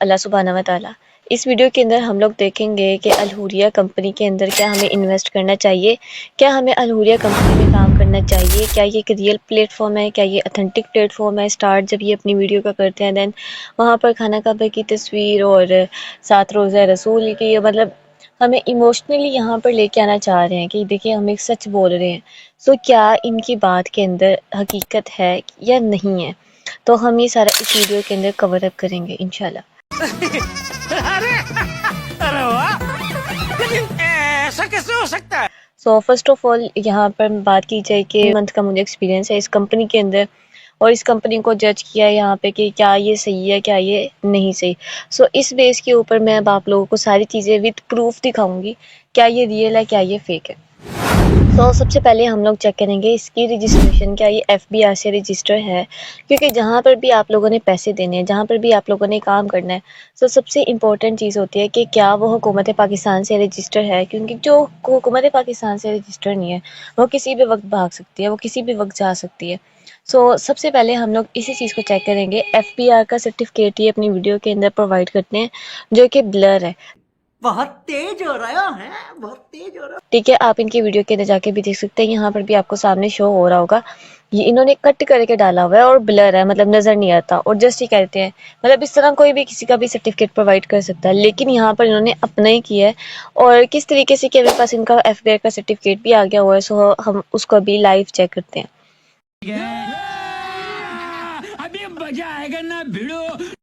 अल्लाह सुब्हाना व तआला। इस वीडियो के अंदर हम लोग देखेंगे कि अलहुरिया कंपनी के अंदर क्या हमें इन्वेस्ट करना चाहिए, क्या हमें अलहुरिया कंपनी में काम करना चाहिए, क्या ये एक रियल प्लेटफॉर्म है, क्या ये ऑथेंटिक प्लेटफॉर्म है। स्टार्ट जब ये अपनी वीडियो का करते हैं देन वहाँ पर खाना काबा की तस्वीर और सात रोज़ा रसूल की मतलब हमें इमोशनली यहाँ पर लेके आना चाह रहे हैं कि देखिए हम एक सच बोल रहे हैं। सो क्या इनकी बात के अंदर हकीकत है या नहीं है, तो हम ये सारा इस वीडियो के अंदर कवर अप करेंगे इंशाल्लाह। अरे अरे वाह, लेकिन ऐसा कैसे हो सकता है। सो फर्स्ट ऑफ ऑल यहाँ पर बात की जाए कि मंथ का मुझे एक्सपीरियंस है इस कंपनी के अंदर और इस कंपनी को जज किया है यहाँ पे कि क्या ये सही है, क्या ये नहीं सही। सो इस बेस के ऊपर मैं अब आप लोगों को सारी चीज़ें विद प्रूफ दिखाऊंगी, क्या ये रियल है, क्या ये फेक है। तो सबसे पहले हम लोग चेक करेंगे इसकी रजिस्ट्रेशन, क्या ये FBR से रजिस्टर है, क्योंकि जहाँ पर भी आप लोगों ने पैसे देने हैं, जहाँ पर भी आप लोगों ने काम करना है, तो सबसे इम्पोर्टेंट चीज़ होती है कि क्या वो हुकूमत पाकिस्तान से रजिस्टर है। क्योंकि जो हुकूमत पाकिस्तान से रजिस्टर नहीं है वो किसी भी वक्त भाग सकती है, वो किसी भी वक्त जा सकती है। सो सबसे पहले हम लोग इसी चीज़ को चेक करेंगे। FBR का सर्टिफिकेट ये अपनी वीडियो के अंदर प्रोवाइड करते हैं जो कि ब्लर है। बहुत तेज हो रहा है, बहुत तेज हो रहा है। ठीक है, आप इनकी वीडियो के अंदर जाके भी देख सकते हैं, यहाँ पर भी आपको सामने शो हो रहा होगा। ये इन्होंने कट करके डाला हुआ है और ब्लर है, मतलब नज़र नहीं आता। और जस्ट ये कहते हैं मतलब इस तरह कोई भी किसी का भी सर्टिफिकेट प्रोवाइड कर सकता है, लेकिन यहाँ पर इन्होंने अपना ही किया है। और किस तरीके से कि मेरे पास इनका FBR का सर्टिफिकेट भी आ गया हुआ है, सो हम उसको भी लाइव चेक करते हैं। अभी मजा आएगा ना भिड़ो।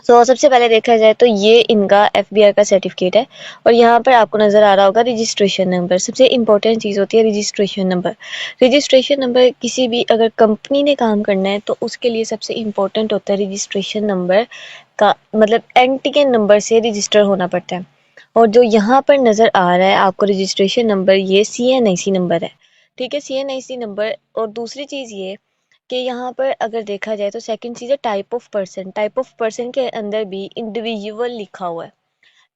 सबसे पहले देखा जाए तो ये इनका FBR का सर्टिफिकेट है और यहाँ पर आपको नज़र आ रहा होगा रजिस्ट्रेशन नंबर। सबसे इम्पोर्टेंट चीज़ होती है रजिस्ट्रेशन नंबर। रजिस्ट्रेशन नंबर किसी भी अगर कंपनी ने काम करना है तो उसके लिए सबसे इम्पोर्टेंट होता है रजिस्ट्रेशन नंबर का, मतलब NTN नंबर से रजिस्टर होना पड़ता है। और जो यहाँ पर नज़र आ रहा है आपको रजिस्ट्रेशन नंबर, ये CNIC नंबर है। ठीक है, CNIC नंबर। और दूसरी चीज़ ये कि यहाँ पर अगर देखा जाए तो सेकंड चीज़ है type of person. Type of person के अंदर भी इंडिविजुअल लिखा हुआ है।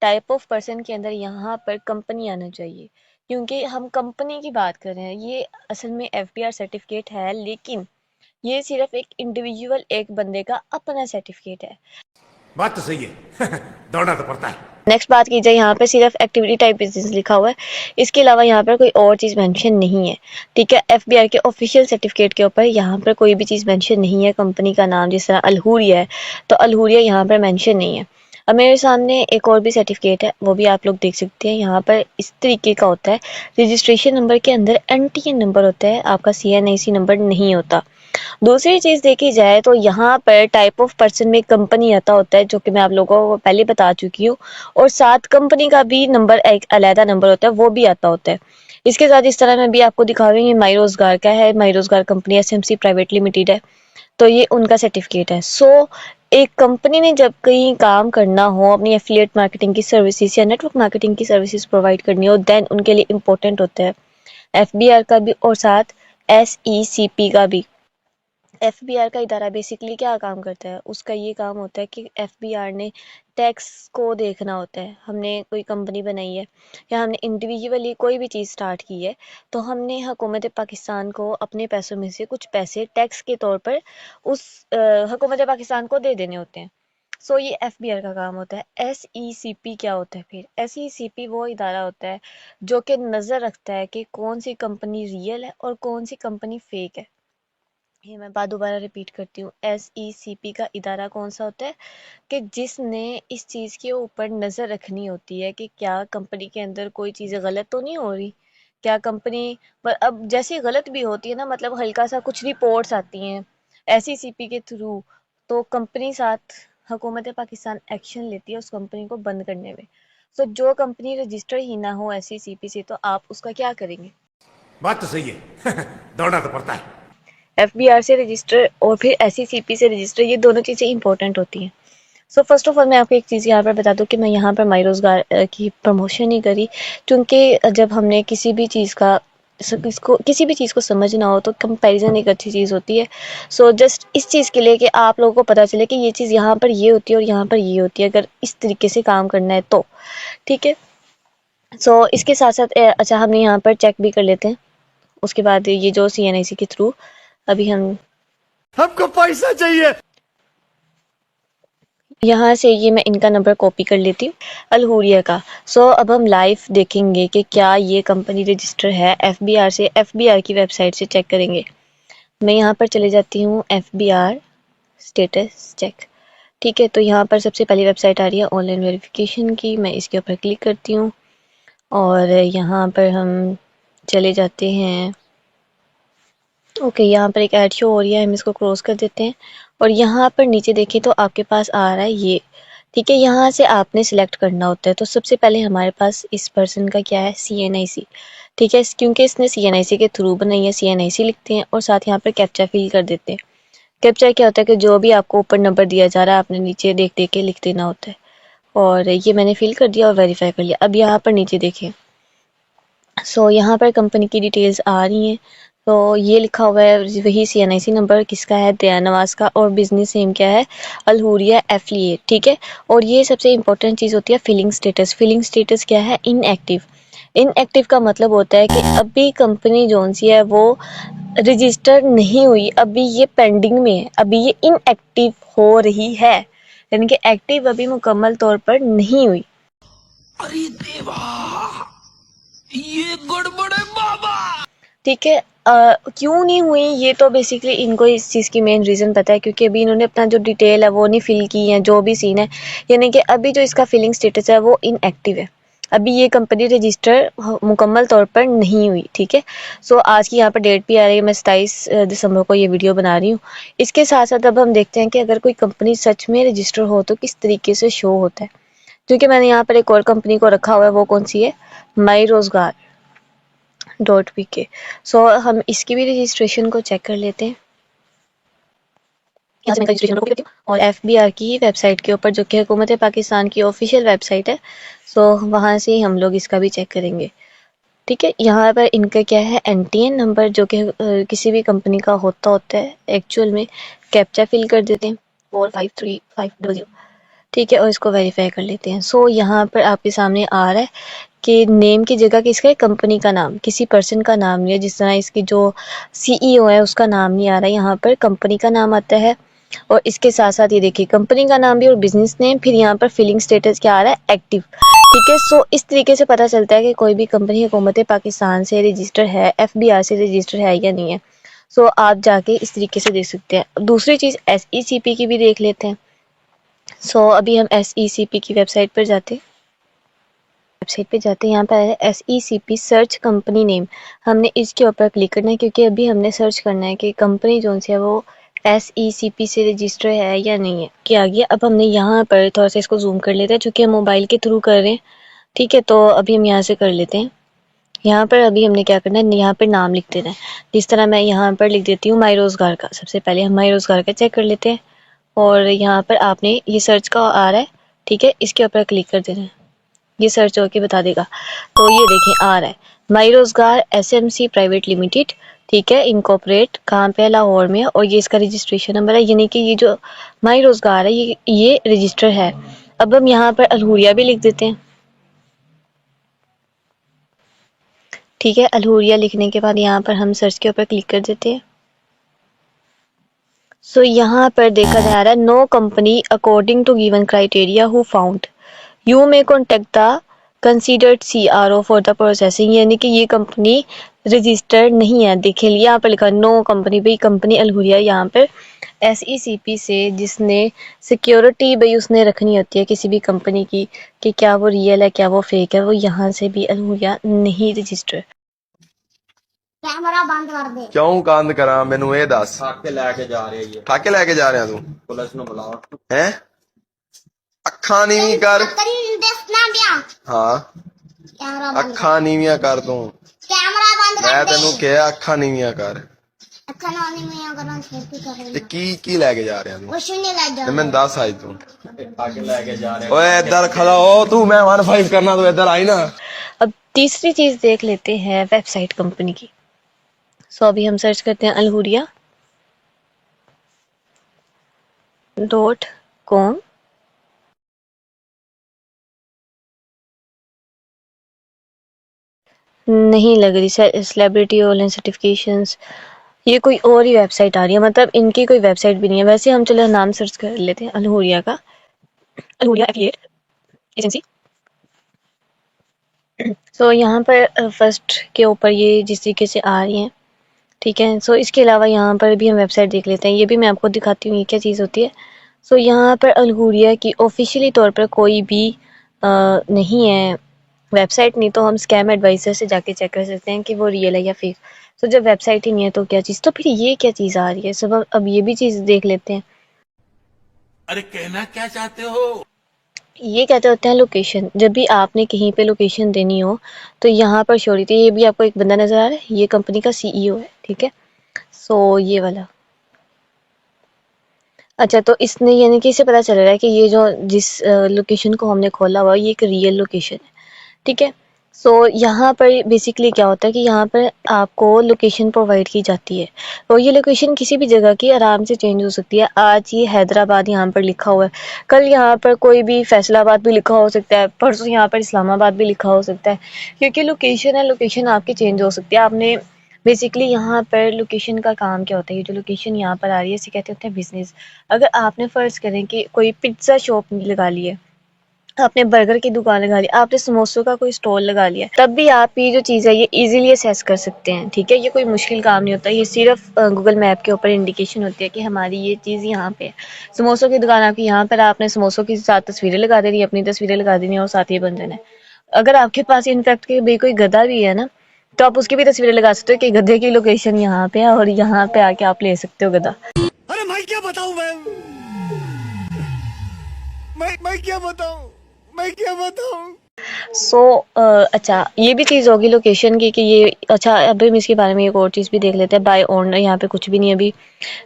टाइप ऑफ पर्सन के अंदर यहाँ पर कंपनी आना चाहिए, क्योंकि हम कंपनी की बात कर रहे हैं। ये असल में FBR सर्टिफिकेट है, लेकिन ये सिर्फ एक इंडिविजुअल एक बंदे का अपना सर्टिफिकेट है। बात तो सही है। दौड़ना तो पड़ता है। नेक्स्ट बात की जाए, यहाँ पे सिर्फ एक्टिविटी टाइप बिजनेस लिखा हुआ है, इसके अलावा यहाँ पर कोई और चीज़ मेंशन नहीं है। ठीक है, FBR के ऑफिशियल सर्टिफिकेट के ऊपर यहाँ पर कोई भी चीज़ मेंशन नहीं है। कंपनी का नाम जिस तरह अलहुरिया है तो अलहुरिया यहाँ पर मेंशन नहीं है। अब मेरे सामने एक और भी सर्टिफिकेट है, वो भी आप लोग देख सकते हैं। यहाँ पर इस तरीके का होता है, रजिस्ट्रेशन नंबर के अंदर NTN नंबर होता है, आपका CNIC नंबर नहीं होता। दूसरी चीज़ देखी जाए तो यहाँ पर टाइप ऑफ पर्सन में कंपनी आता होता है, जो कि मैं आप लोगों को पहले बता चुकी हूँ। और साथ कंपनी का भी नंबर, एक अलहदा नंबर होता है, वो भी आता होता है। इसके साथ इस तरह मैं भी आपको दिखा रही हूँ, ये माई रोजगार का है। माई रोजगार कंपनी SMC प्राइवेट लिमिटेड है, तो ये उनका सर्टिफिकेट है। एक कंपनी ने जब कहीं काम करना हो, अपनी एफिलिएट मार्केटिंग की सर्विसेज या नेटवर्क मार्केटिंग की सर्विसेज प्रोवाइड करनी हो, देन उनके लिए इम्पोर्टेंट होता है FBR का भी और साथ SECP का भी। FBR का इदारा बेसिकली क्या काम करता है, उसका ये काम होता है कि FBR ने टैक्स को देखना होता है। हमने कोई कंपनी बनाई है या हमने इंडिविजुअली कोई भी चीज़ स्टार्ट की है, तो हमने हुकूमत पाकिस्तान को अपने पैसों में से कुछ पैसे टैक्स के तौर पर उस हुकूमत पाकिस्तान को दे देने होते हैं। ये FBR का काम होता है। SECP क्या होता है फिर? SECP वो इदारा होता है जो कि नज़र रखता है कि कौन सी कंपनी रियल है और कौन सी कंपनी फेक है। ये मैं बात दोबारा रिपीट करती हूँ। SECP का इदारा कौन सा होता है कि जिसने इस चीज़ के ऊपर नज़र रखनी होती है कि क्या कंपनी के अंदर कोई चीज़ें गलत तो नहीं हो रही, क्या कंपनी पर अब जैसे गलत भी होती है ना, मतलब हल्का सा कुछ रिपोर्ट्स आती हैं SECP के थ्रू, तो कंपनी साथ हुकूमत पाकिस्तान एक्शन लेती है उस कंपनी को बंद करने में। जो कंपनी रजिस्टर ही ना हो SECP से, तो आप उसका क्या करेंगे? बात तो सही है। दौड़ना तो पड़ता है। FBR से रजिस्टर और फिर SECP से रजिस्टर, ये दोनों चीज़ें इंपॉर्टेंट होती हैं। फर्स्ट ऑफ ऑल मैं आपको एक चीज़ यहाँ पर बता दूँ कि मैं यहाँ पर माई रोज़गार की प्रमोशन नहीं करी, क्योंकि जब हमने किसी भी चीज़ का किसी भी चीज़ को समझना हो तो कंपैरिजन एक अच्छी चीज़ होती है। जस्ट इस चीज़ के लिए कि आप लोगों को पता चले कि ये चीज़ यहाँ पर ये होती है और यहाँ पर ये होती है, अगर इस तरीके से काम करना है तो। ठीक है, इसके साथ साथ अच्छा हम यहाँ पर चेक भी कर लेते हैं। उसके बाद ये जो CNIC के थ्रू अभी हम हमको पैसा चाहिए। यहाँ से ये मैं इनका नंबर कॉपी कर लेती हूँ, अलहुरिया का। अब हम लाइव देखेंगे कि क्या ये कंपनी रजिस्टर है FBR से। FBR की वेबसाइट से चेक करेंगे। मैं यहाँ पर चले जाती हूँ FBR स्टेटस चेक। ठीक है, तो यहाँ पर सबसे पहली वेबसाइट आ रही है ऑनलाइन वेरिफिकेशन की। मैं इसके ऊपर क्लिक करती हूँ और यहाँ पर हम चले जाते हैं। ओके, यहाँ पर एक ऐड शो हो रही है, हम इसको क्रॉस कर देते हैं और यहाँ पर नीचे देखें तो आपके पास आ रहा है ये। ठीक है, यहाँ से आपने सिलेक्ट करना होता है। तो सबसे पहले हमारे पास इस पर्सन का क्या है, CNIC। ठीक है, क्योंकि इसने CNIC के थ्रू बनाई है, CNIC लिखते हैं और साथ यहाँ पर कैप्चा फिल कर देते हैं। कैप्चा क्या होता है कि जो भी आपको ऊपर नंबर दिया जा रहा है आपने नीचे देख देख के लिख देना होता है। और ये मैंने फिल कर दिया और वेरीफाई कर लिया। अब यहाँ पर नीचे देखें, यहाँ पर कंपनी की डिटेल्स आ रही हैं। तो ये लिखा हुआ है वही CNIC नंबर किसका है, दया नवाज का, और बिजनेस नेम क्या है, अलहुरिया एफिलिएट। ठीक है, और ये सबसे इंपॉर्टेंट चीज़ होती है फिलिंग स्टेटस। फिलिंग स्टेटस क्या है, इनएक्टिव। इनएक्टिव का मतलब होता है कि अभी कंपनी जोन सी है वो रजिस्टर नहीं हुई, अभी ये पेंडिंग में है, अभी ये इनएक्टिव हो रही है, यानी कि एक्टिव अभी मुकम्मल तौर पर नहीं हुई। अरे देवा, ये गड़बड़ है बाबा। ठीक है, क्यों नहीं हुई ये तो बेसिकली इनको इस चीज़ की मेन रीज़न पता है, क्योंकि अभी इन्होंने अपना जो डिटेल है वो नहीं फिल की है, जो भी सीन है, यानी कि अभी जो इसका फिलिंग स्टेटस है वो इनएक्टिव है, अभी ये कंपनी रजिस्टर मुकम्मल तौर पर नहीं हुई। ठीक है, आज की यहाँ पर डेट भी आ रही है, मैं 27 दिसंबर को ये वीडियो बना रही हूँ। इसके साथ साथ अब हम देखते हैं कि अगर कोई कंपनी सच में रजिस्टर हो तो किस तरीके से शो होता है। क्योंकि मैंने यहाँ पर एक और कंपनी को रखा हुआ है, वो कौन सी है, माई रोजगार .pk। हम इसकी भी रजिस्ट्रेशन को चेक कर लेते हैं। यहाँ से मैं रजिस्ट्रेशन को करती हूँ और FBR की वेबसाइट के ऊपर, जो कि हुकूमत पाकिस्तान की ऑफिशियल वेबसाइट है, वहाँ से हम लोग इसका भी चेक करेंगे। ठीक है, यहाँ पर इनका क्या है, NTN नंबर, जो कि किसी भी कंपनी का होता है एक्चुअल में। कैप्चा फिल कर देते हैं 453500। ठीक है, और इसको वेरीफाई कर लेते हैं। यहाँ पर आपके सामने आ रहा है कि नेम की जगह किसका है, कंपनी का नाम, किसी पर्सन का नाम नहीं है। जिस तरह इसकी जो CEO है उसका नाम नहीं आ रहा है, यहाँ पर कंपनी का नाम आता है। और इसके साथ साथ ये देखिए कंपनी का नाम भी और बिजनेस नेम, फिर यहाँ पर फिलिंग स्टेटस क्या आ रहा है, एक्टिव। ठीक है, इस तरीके से पता चलता है कि कोई भी कंपनी हुकूमत पाकिस्तान से रजिस्टर है, FBR से रजिस्टर है या नहीं है। आप जाके इस तरीके से देख सकते हैं। दूसरी चीज़ SECP की भी देख लेते हैं। अभी हम SECP की वेबसाइट पर जाते हैं। यहाँ पर SECP सर्च कंपनी नेम, हमने इसके ऊपर क्लिक करना है, क्योंकि अभी हमने सर्च करना है कि कंपनी जो सी है वो SECP से रजिस्टर है या नहीं है। क्या गया, अब हमने यहाँ पर थोड़ा सा इसको जूम कर लेते हैं, चूँकि हम मोबाइल के थ्रू कर रहे हैं। ठीक है, तो अभी हम यहाँ से कर लेते हैं। यहाँ पर अभी हमने क्या करना है, यहाँ पर नाम लिख देना है। जिस तरह मैं यहाँ पर लिख देती हूँ माई रोजगार का। सबसे पहले हम माई रोजगार का चेक कर लेते हैं और यहाँ पर आपने ये सर्च का आ रहा है, ठीक है, इसके ऊपर क्लिक कर देना है, ये सर्च होके बता देगा। तो ये देखें आ रहा है माई रोजगार SMC प्राइवेट लिमिटेड। ठीक है, इनकॉर्पोरेट कहाँ पे है, लाहौर में, और ये इसका रजिस्ट्रेशन नंबर है, यानी कि ये जो माई रोजगार है ये रजिस्टर है। अब हम यहाँ पर अलहुरिया भी लिख देते हैं। ठीक है, अलहुरिया लिखने के बाद यहाँ पर हम सर्च के ऊपर क्लिक कर देते हैं। यहाँ पर देखा जा रहा है no company according to given criteria who found, you may contact the considered CRO for the processing, यानी कि ये कंपनी रजिस्टर्ड नहीं है। देखिए यहाँ पर लिखा नो कंपनी, भाई कंपनी अलहुरिया यहाँ पर SECP से जिसने सिक्योरिटी भाई उसने रखनी होती है किसी भी कंपनी की कि क्या वो रियल है क्या वो फेक है, वो यहाँ से भी अलहुरिया नहीं रजिस्टर। कैमरा बंद कर दे। क्यों कंद करा, मैनू ये दस। ਠਾਕੇ ਲੈ ਕੇ ਜਾ ਰਹੇ ਜੀ ਠਾਕੇ ਲੈ ਕੇ ਜਾ ਰਿਹਾ ਤੂੰ ਪੁਲਿਸ ਨੂੰ ਬੁਲਾਓ ਹੈ? ਅੱਖਾਂ ਨੀਵੀਂ ਕਰ। तेरी देखना दिया ਹਾਂ, कैमरा बंद ਅੱਖਾਂ ਨੀਵੀਆਂ ਕਰ ਤੂੰ। कैमरा बंद ਮੈਂ कर दे। ਤੈਨੂੰ ਕਿਹਾ ਅੱਖਾਂ ਨੀਵੀਆਂ ਕਰ। अच्छा नानी में अगर हम सेफ्टी कर रहे ਤੇ हैं ਕੀ ਲੈ ਕੇ ਜਾ ਰਿਹਾ ਤੂੰ? वो शून्य ले ਤੇ जाओ। ਮੈਨੂੰ ਦੱਸ ਅੱਜ ਤੂੰ। ਠਾਕੇ ਲੈ ਕੇ ਜਾ ਰਹੇ ਓਏ ਇੱਧਰ ਖੜਾ ਹੋ ਤੂੰ, मैं 15 करना, तू ਇੱਧਰ आई ना। अब तीसरी चीज देख लेते हैं वेबसाइट कंपनी की। अभी हम सर्च करते हैं अलहुरिया .com। नहीं लग रही सेलिब्रिटी ऑनलाइन सर्टिफिकेशंस, ये कोई और ही वेबसाइट आ रही है, मतलब इनकी कोई वेबसाइट भी नहीं है। वैसे हम चलो नाम सर्च कर लेते हैं अलहुरिया का। अलहुरिया एफिलिएट एजेंसी। सो यहाँ पर फर्स्ट के ऊपर ये जिस तरीके से आ रही हैं, ठीक है। सो इसके अलावा यहाँ पर भी हम वेबसाइट देख लेते हैं, ये भी मैं आपको दिखाती हूँ ये क्या चीज़ होती है। सो यहाँ पर अलहुरिया की ऑफिशियली तौर पर कोई भी नहीं है वेबसाइट, नहीं तो हम स्कैम एडवाइज़र से जाके चेक कर सकते हैं कि वो रियल है या फेक। सो जब वेबसाइट ही नहीं है तो क्या चीज़, तो फिर ये क्या चीज़ आ रही है। सब अब ये भी चीज़ देख लेते हैं। अरे कहना क्या चाहते हो? ये कहते होते हैं लोकेशन। जब भी आपने कहीं पे लोकेशन देनी हो तो यहाँ पर शो रही थी। ये भी आपको एक बंदा नज़र आ रहा है, ये कंपनी का CEO है, ठीक है। सो ये वाला, अच्छा, तो इसने यानी कि इसे पता चल रहा है कि ये जो जिस लोकेशन को हमने खोला हुआ ये एक रियल लोकेशन है, ठीक है। सो यहाँ पर बेसिकली क्या होता है कि यहाँ पर आपको लोकेशन प्रोवाइड की जाती है और ये लोकेशन किसी भी जगह की आराम से चेंज हो सकती है। आज ये हैदराबाद यहाँ पर लिखा हुआ है, कल यहाँ पर कोई भी फैसलाबाद भी लिखा हो सकता है, परसों यहाँ पर इस्लामाबाद भी लिखा हो सकता है, क्योंकि लोकेशन है, लोकेशन आपकी चेंज हो सकती है। आपने बेसिकली यहाँ पर लोकेशन का काम क्या होता है, ये जो लोकेशन यहाँ पर आ रही है इसे कहते होते हैं बिजनेस। अगर आपने फ़र्ज़ करें कि कोई पिज़्ज़ा शॉप लगा ली है, आपने बर्गर की दुकान लगा ली, आपने समोसों का कोई स्टॉल लगा लिया, तब भी आप ये जो चीज़ है ये इजीली असेस कर सकते हैं, ठीक है। ये कोई मुश्किल काम नहीं होता, ये सिर्फ गूगल मैप के ऊपर इंडिकेशन होती है कि हमारी ये चीज़ यहाँ पे है। समोसों की दुकान आपकी यहाँ पर, आपने समोसों की साथ तस्वीरें लगा देनी, अपनी तस्वीरें लगा देनी और साथ ही बन जाना है। अगर आपके पास इनफैक्ट कि भाई कोई गधा भी है ना, तो आप उसकी भी तस्वीरें लगा सकते हो कि गधे की लोकेशन यहाँ पे है और यहाँ पे आके आप ले सकते हो गधा। अरे मैं क्या बताऊं, मैं क्या बताऊं, मैं क्या बताऊं? सो अच्छा, ये भी चीज़ होगी लोकेशन की कि ये, अच्छा अब हम इसके बारे में एक और चीज़ भी देख लेते हैं। बाय ऑनर यहाँ पे कुछ भी नहीं है, अभी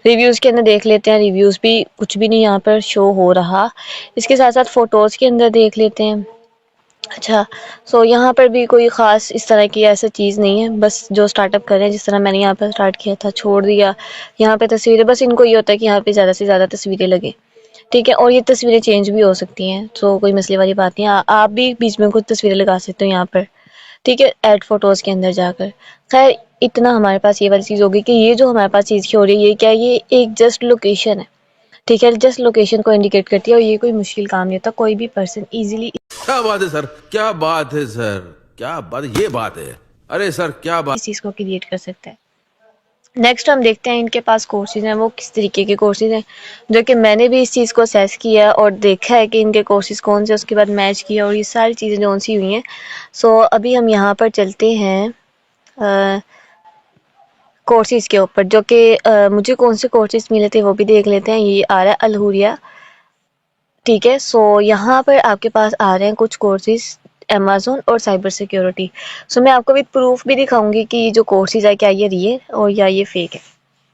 रिव्यूज़ के अंदर देख लेते हैं, रिव्यूज़ भी कुछ भी नहीं यहाँ पर शो हो रहा। इसके साथ साथ फ़ोटोज़ के अंदर देख लेते हैं। अच्छा, सो यहाँ पर भी कोई ख़ास इस तरह की ऐसा चीज़ नहीं है, बस जो स्टार्टअप कर रहे हैं, जिस तरह मैंने यहाँ पर स्टार्ट किया था, छोड़ दिया यहाँ पे तस्वीरें, बस इनको ये होता है कि यहाँ पे ज़्यादा से ज़्यादा तस्वीरें लगें, ठीक है। और ये तस्वीरें चेंज भी हो सकती हैं, तो कोई मसले वाली बात नहीं है। आप भी बीच में कुछ तस्वीरें लगा सकते हो यहाँ पर, ठीक है, ऐड फोटोज़ के अंदर जाकर। खैर इतना हमारे पास ये वाली चीज़ होगी कि ये जो हमारे पास चीज़ हो रही है ये क्या है, ये एक जस्ट लोकेशन है, ठीक है, जस्ट लोकेशन को इंडिकेट करती है और ये कोई मुश्किल काम नहीं होता। कोई भी पर्सन ईजिली क्या बात है सर, क्या बात है सर, क्या बात, ये बात है, अरे सर क्या बात। इस चीज़ को क्रिएट कर सकता है। नेक्स्ट हम देखते हैं इनके पास कोर्सेज हैं, वो किस तरीके के कोर्सेज हैं, जो कि मैंने भी इस चीज़ को असेस किया और देखा है कि इनके कोर्सेज कौन से, उसके बाद मैच किया और ये सारी चीज़ें जो सी हुई हैं। सो अभी हम यहाँ पर चलते हैं कोर्सेज के ऊपर, जो कि मुझे कौन से कोर्सेज मिले थे वो भी देख लेते हैं। ये आ रहा है अलहुरिया, ठीक है। सो यहाँ पर आपके पास आ रहे हैं कुछ कोर्सेज, अमेज़न और साइबर सिक्योरिटी। सो मैं आपको विद प्रूफ भी दिखाऊंगी कि ये जो कोर्सेज है क्या ये रियल और या ये फेक है,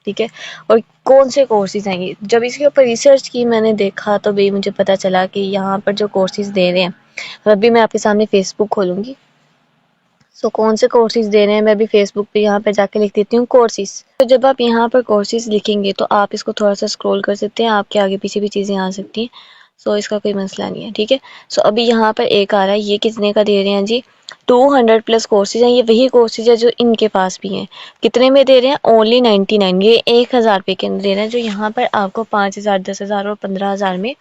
ठीक है, और कौन से कोर्सेज हैं ये। जब इसके ऊपर रिसर्च की मैंने देखा तो भाई मुझे पता चला कि यहाँ पर जो कोर्सेज दे रहे हैं, अभी मैं आपके सामने फेसबुक खोलूँगी। सो कौन से कोर्सेज दे रहे हैं, मैं भी फेसबुक पे यहाँ पे जाके लिख देती हूँ कोर्सेज। तो जब आप यहाँ पर कोर्सेज लिखेंगे तो आप इसको थोड़ा सा स्क्रॉल कर सकते हैं, आपके आगे पीछे भी चीज़ें आ सकती हैं। सो इसका कोई मसला नहीं है, ठीक है। सो अभी यहाँ पर एक आ रहा है, ये कितने का दे रहे हैं जी, 200+ कोर्सेज हैं। ये वही कोर्सेज है जो इनके पास भी हैं। कितने में दे रहे हैं, ओनली 99, ये 1000 रुपये के अंदर दे रहे हैं, जो यहाँ पर आपको 5000, 10,000 और 15,000 में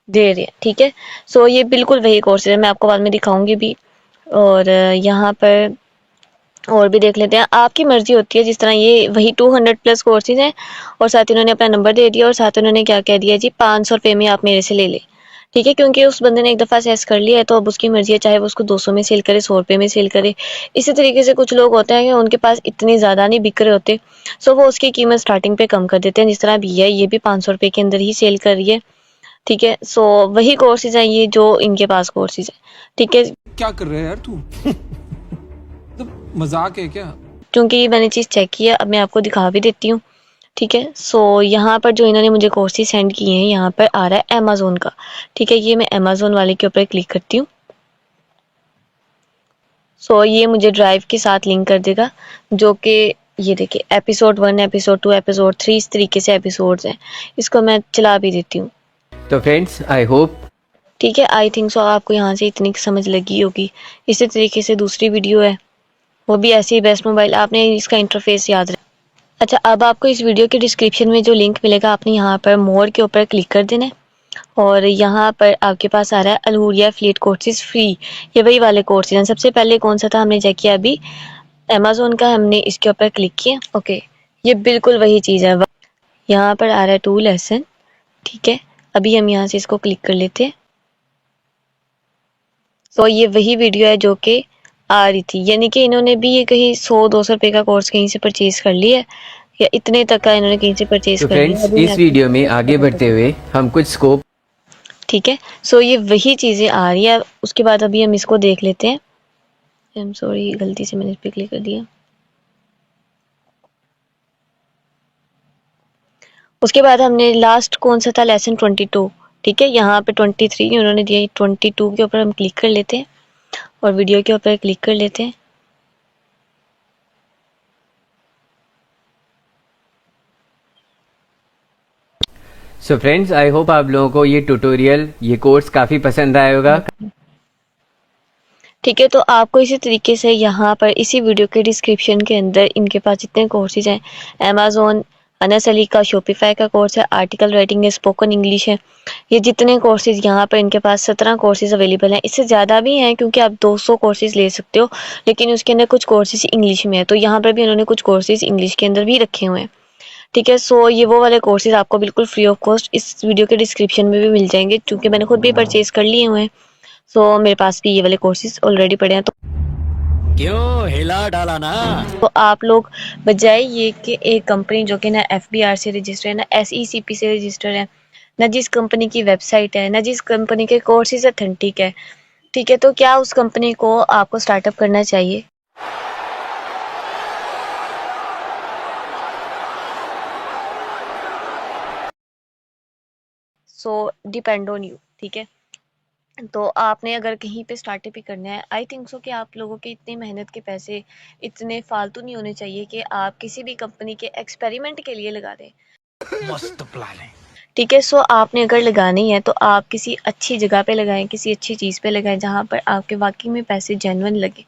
दे रहे हैं, ठीक है। सो ये बिल्कुल वही कोर्सेज है, मैं आपको बाद में दिखाऊंगी भी। और यहाँ पर और भी देख लेते हैं, आपकी मर्जी होती है। जिस तरह ये वही 200+ कोर्सेज हैं और साथ ही उन्होंने अपना नंबर दे दिया और साथ उन्होंने क्या कह दिया जी, 500 रुपये में आप मेरे से ले लें, ठीक है, क्योंकि उस बंदे ने एक दफ़ा असेस कर लिया है तो अब उसकी मर्जी है, चाहे वो उसको 200 में सेल करे, 100 रुपये में सेल करे। इसी तरीके से कुछ लोग होते हैं कि उनके पास इतनी ज़्यादा नहीं बिक रहे होते, सो वो उसकी कीमत स्टार्टिंग पे कम कर देते हैं। जिस तरह अभी है, ये भी 500 रुपये के अंदर ही सेल कर रही है, ठीक है। सो वही कोर्सेज हैं ये जो इनके पास कोर्सेज हैं, ठीक है। क्या कर रहे हैं यार तू? तो मजाक है क्या? क्योंकि मैंने चीज़ चेक किया, अब मैं आपको दिखा भी देती हूँ, ठीक है। सो यहाँ पर जो इन्होंने मुझे कोर्सेज सेंड किए हैं, यहाँ पर आ रहा है अमेज़न का, ठीक है। ये मैं अमेज़न वाले के ऊपर क्लिक करती हूँ। सो ये मुझे ड्राइव के साथ लिंक कर देगा, जो कि ये देखिए एपिसोड 1, एपिसोड 2, एपिसोड 3, इस तरीके से एपिसोड्स हैं। इसको मैं चला भी देती हूँ। तो फ्रेंड्स आई होप, ठीक है, आई थिंक सो आपको यहाँ से इतनी समझ लगी होगी। इसी तरीके से दूसरी वीडियो है, वो भी ऐसे ही बेस्ट मोबाइल, आपने इसका इंटरफेस याद रखना। अच्छा, अब आपको इस वीडियो के डिस्क्रिप्शन में जो लिंक मिलेगा, आपने यहाँ पर मोर के ऊपर क्लिक कर देना है और यहाँ पर आपके पास आ रहा है अलहुरिया एफिलिएट कोर्सेज फ्री। ये वही वाले कोर्सेज हैं। सबसे पहले कौन सा था हमने चेक किया अभी, अमेजोन का, हमने इसके ऊपर क्लिक किया। ओके, ये बिल्कुल वही चीज़ है। यहाँ पर आ रहा है 2 लेसन, ठीक है। अभी हम यहाँ से इसको क्लिक कर लेते हैं। तो ये वही वीडियो है जो कि आ रही थी, यानी कि इन्होंने भी ये कहीं 100-200 रुपये का कोर्स कहीं से परचेज कर लिया है, या इतने तक का इन्होंने कहीं से परचेज तो कर लिया फ्रेंड्स है। इस वीडियो में आगे बढ़ते हुए हम कुछ स्कोप, ठीक है। सो ये वही चीज़ें आ रही है। उसके बाद अभी हम इसको देख लेते हैं। आई एम सॉरी, गलती से मैंने इस पर क्लिक कर दिया। उसके बाद हमने लास्ट कौन सा था, लेसन 22, ठीक है। यहाँ पे 23 उन्होंने दिया, 22 के ऊपर हम क्लिक कर लेते हैं और वीडियो के ऊपर क्लिक कर लेते हैं। सो फ्रेंड्स आई होप आप लोगों को ये ट्यूटोरियल, ये कोर्स काफ़ी पसंद आया होगा। ठीक है, तो आपको इसी तरीके से यहाँ पर इसी वीडियो के डिस्क्रिप्शन के अंदर इनके पास जितने कोर्सेज हैं, अमेजोन, अनस अली का शॉपिफाई का कोर्स है, आर्टिकल राइटिंग है, स्पोकन इंग्लिश है, ये जितने कोर्सेज यहाँ पर इनके पास 17 कोर्सेज अवेलेबल हैं। इससे ज़्यादा भी हैं क्योंकि आप 200 कोर्सेज ले सकते हो, लेकिन उसके अंदर कुछ कोर्सेज इंग्लिश में है, तो यहाँ पर भी उन्होंने कुछ कोर्सेज इंग्लिश के अंदर भी रखे हुए हैं। ठीक है, सो ये वो वाले कोर्सेज आपको बिल्कुल फ्री ऑफ कॉस्ट इस वीडियो के डिस्क्रिप्शन में भी मिल जाएंगे, क्योंकि मैंने खुद भी परचेज कर लिए हुए हैं। सो मेरे पास भी ये वाले कोर्सेज ऑलरेडी पड़े हैं। तो क्यों हिला डाला ना। तो आप लोग बजाय ये कि एक कंपनी जो कि ना FBR से रजिस्टर है, ना SECP से रजिस्टर है, ना जिस कंपनी की वेबसाइट है, ना जिस कंपनी के कोर्सेज ऑथेंटिक है, ठीक है, तो क्या उस कंपनी को आपको स्टार्टअप करना चाहिए? सो डिपेंड ऑन यू, ठीक है। तो आपने अगर कहीं पे स्टार्टअप ही करना है, आई थिंक सो कि आप लोगों के इतनी मेहनत के पैसे इतने फालतू नहीं होने चाहिए कि आप किसी भी कंपनी के एक्सपेरिमेंट के लिए लगा दें। मस्त प्लान है। ठीक है, सो आपने अगर लगानी है तो आप किसी अच्छी जगह पे लगाएं, किसी अच्छी चीज़ पे लगाएं जहाँ पर आपके वाकई में पैसे जेन्युइन लगे।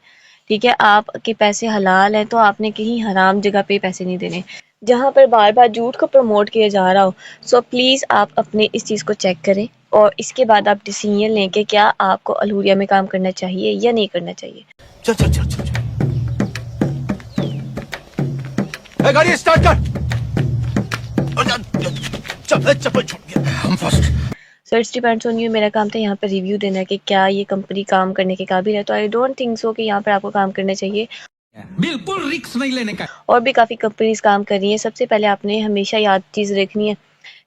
ठीक है, आपके पैसे हलाल हैं तो आपने कहीं हराम जगह पे पैसे नहीं देने जहाँ पर बार बार झूठ को प्रमोट किया जा रहा हो। सो प्लीज़ आप अपने इस चीज़ को चेक करें और इसके बाद आप डिसीजन लें कि क्या आपको अलहुरिया में काम करना चाहिए या नहीं करना चाहिए। चल चल चल चल ए, गाड़ी स्टार्ट कर। चप्पल छूट गया। हम first. So it's depends on you. मेरा काम था यहाँ पर रिव्यू देना कि क्या ये कंपनी काम करने के काबिल है। तो आई डोंट थिंक सो कि यहाँ पर आपको काम करना चाहिए। बिल्कुल रिस्क नहीं लेने का। और भी काफ़ी कंपनीज काम कर रही हैं। सबसे पहले आपने हमेशा याद चीज़ रखनी है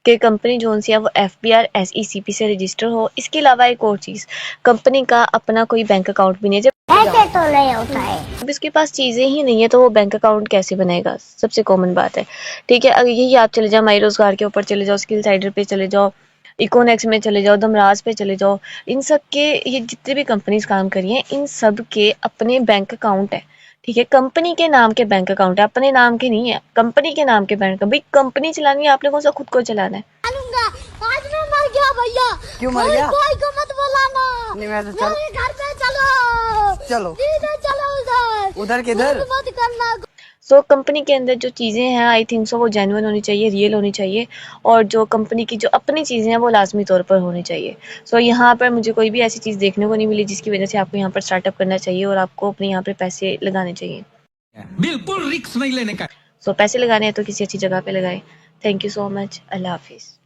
कि कंपनी जो सी है वो FBR SECP से रजिस्टर हो। इसके अलावा एक और चीज़, कंपनी का अपना कोई बैंक अकाउंट भी नहीं है। जब ऐसे तो नहीं होता है। अब इसके पास चीज़ें ही नहीं है तो वो बैंक अकाउंट कैसे बनाएगा? सबसे कॉमन बात है। ठीक है, अगर यही आप चले जाओ माई रोजगार के ऊपर चले जाओ, स्किल साइडर पे चले जाओ, इकोनेक्स में चले जाओ, दमराज पे चले जाओ, इन सब के ये जितने भी कंपनीज काम कर रही हैं इन सब के अपने बैंक अकाउंट है। ठीक है, कंपनी के नाम के बैंक अकाउंट है, अपने नाम के नहीं है, कंपनी के नाम के बैंक। भाई कंपनी चलानी है आपने, कौन सा खुद को चलाना है? आज मैं मर गया भैया। क्यों मर गया? कोई को मत बुलाना। नहीं मैं तो चल। मेरे घर पे चलो। चलो सीधे चलो उधर। उधर किधर? मत करना। सो कंपनी के अंदर जो चीज़ें हैं आई थिंक सो वो जेन्युइन होनी चाहिए, रियल होनी चाहिए, और जो कंपनी की जो अपनी चीज़ें हैं वो लाजमी तौर पर होनी चाहिए। सो यहाँ पर मुझे कोई भी ऐसी चीज़ देखने को नहीं मिली जिसकी वजह से आपको यहाँ पर स्टार्टअप करना चाहिए और आपको अपने यहाँ पर पैसे लगाने चाहिए। बिल्कुल रिस्क नहीं लेने का। सो पैसे लगाने हैं तो किसी अच्छी जगह पे लगाएं। Thank you so much. Allah हाफिज़।